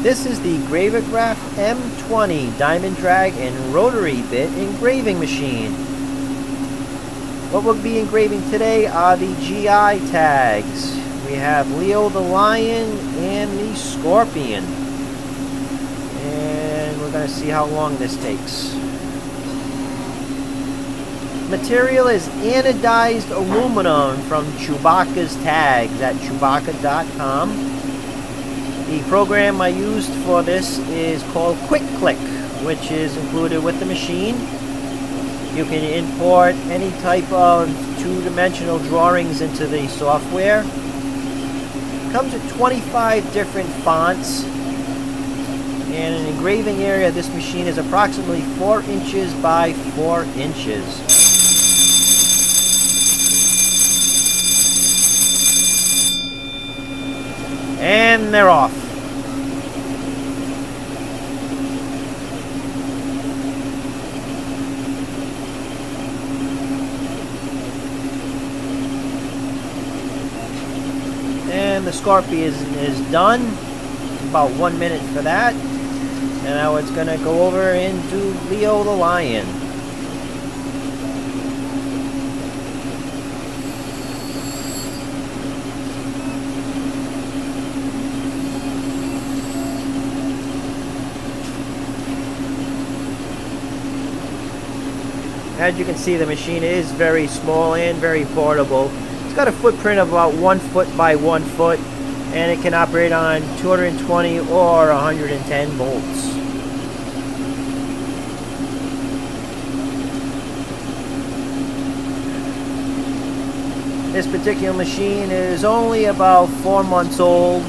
This is the Gravograph M20 diamond drag and rotary bit engraving machine. What we'll be engraving today are the GI tags. We have Leo the Lion and the Scorpion. And we're going to see how long this takes. Material is anodized aluminum from Chewbacca's tags at Chewbacca.com. The program I used for this is called Quick Click, which is included with the machine. You can import any type of two-dimensional drawings into the software. It comes with 25 different fonts. And an engraving area of this machine is approximately 4 inches by 4 inches. And they're off. And the Scorpion is done. About 1 minute for that. And now it's going to go over into Leo the Lion. As you can see, the machine is very small and very portable. It's got a footprint of about 1 foot by 1 foot, and it can operate on 220 or 110 volts. This particular machine is only about 4 months old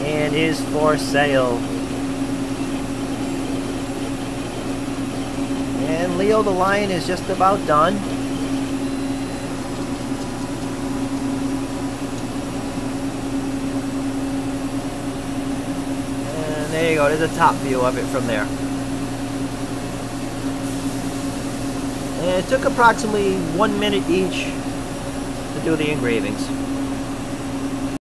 and is for sale. And Leo the Lion is just about done. And there you go, there's a top view of it from there. And it took approximately 1 minute each to do the engravings.